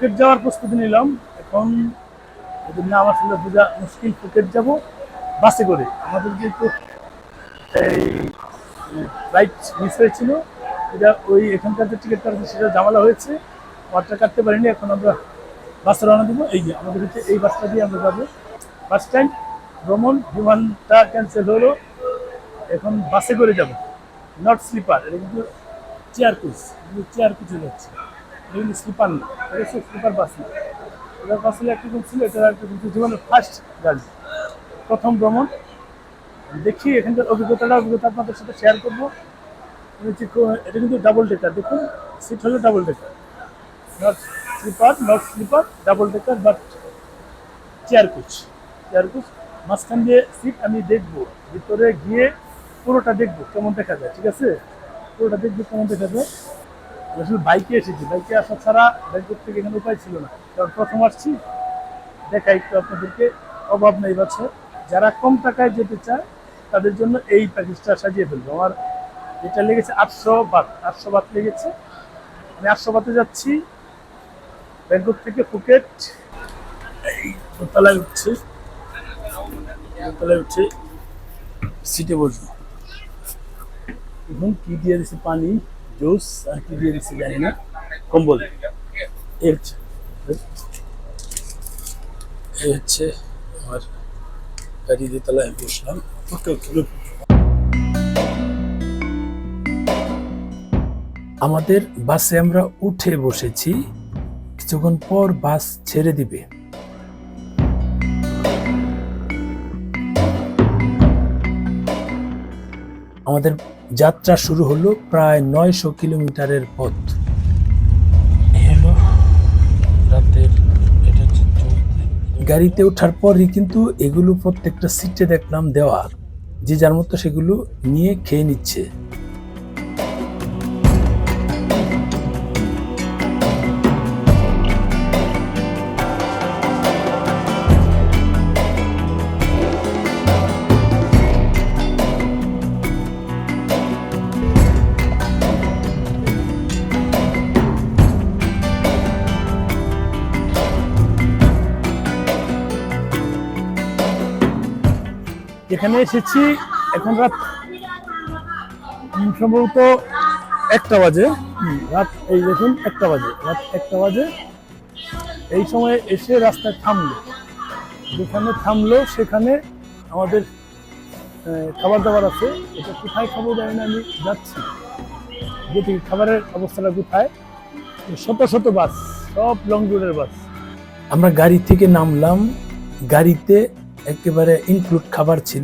Phuket যাওয়ার প্রস্তুতি নিলাম। এখন যদি নাম আসলে বোঝা মুশকিল। ফুকেট যাব বাসে করে। আমাদের যেহেতু এই ফ্লাইট মিস হয়েছিল, এটা ওই এখানকার যে টিকিট কাটছে সেটা ঝামেলা হয়েছে, ওয়ারটা কাটতে পারিনি। এখন আমরা বাসে রওনা দেবো। এই যে আমাদের হচ্ছে এই বাসটা দিয়ে আমরা যাবো। ফার্স্ট টাইম ভ্রমণ, বিমানটা ক্যান্সেল হলো, এখন বাসে করে যাব। নট স্লিপার, এটা কিন্তু চেয়ার কোচ, কিন্তু চেয়ার কোচে যাচ্ছে, এটা কিন্তু স্লিপার না, এটা হচ্ছে স্লিপার বাস না। এটার বাস হলে একরকম ছিল, এটা একটা কিন্তু জীবনের ফার্স্ট গাড়ি, প্রথম ভ্রমণ। দেখি এখানকার অভিজ্ঞতা আপনাদের সাথে শেয়ার করবো। এটা কিন্তু ডাবল ডেকার, দেখুন সিট হলো double decker, not sleeper, double decker but chair coach. Chair coach মাঝখান দিয়ে সিট আমি দেখবো, ভিতরে গিয়ে পুরোটা দেখবো কেমন দেখা যায়। ঠিক আছে, পুরোটা দেখবো কেমন দেখা যায়। আসলে বাইকে এসেছি, বাইকে আসা ছাড়া ব্যাংকক থেকে এখানে উপায় ছিল না, কারণ প্রথম আসছি। দেখা একটু আপনাদেরকে, অভাব নেই বাচ্চা, যারা কম টাকায় যেতে চায় তাদের জন্য এই প্যাকেজটা সাজিয়ে ফেলবো। আমার এটা লেগেছে 800 বাত, 800 বাত লেগেছে। আমি 800 বাতে যাচ্ছি ব্যাংকক থেকে ফুকেট। এই দোতলায় উঠছে, দোতলায় উঠছে, সিটে বসবো। এবং কি দিয়ে দিচ্ছে, পানি, জুস আর কি দিয়ে দিচ্ছে জানি না, কম্বল। এই হচ্ছে আমার গাড়ি, দোতলায় বসলাম। ওকে ওকে। আমাদের বাসে আমরা উঠে বসেছি, কিছুক্ষণ পর বাস ছেড়ে দিবে। আমাদের যাত্রা শুরু হলো প্রায় 900 কিলোমিটারের পথ। গাড়িতে ওঠার পরই কিন্তু এগুলো প্রত্যেকটা সিটে দেখলাম দেওয়া, যে যার মতো সেগুলো নিয়ে খেয়ে নিচ্ছে। এখানে এসেছি এখন রাত সম্ভবত 1টা বাজে। রাত এই দেখুন 1টা বাজে, রাত 1টা বাজে। এই সময় এসে রাস্তায় থামলো, যেখানে থামলো সেখানে আমাদের খাবার দাবার আছে। এটা কোথায় খাবো জানি না, আমি যাচ্ছি দেখি খাবারের অবস্থাটা কোথায়। শত শত বাস, সব লং রুটের বাস। আমরা গাড়ি থেকে নামলাম, গাড়িতে একেবারে ইনক্লুড খাবার ছিল।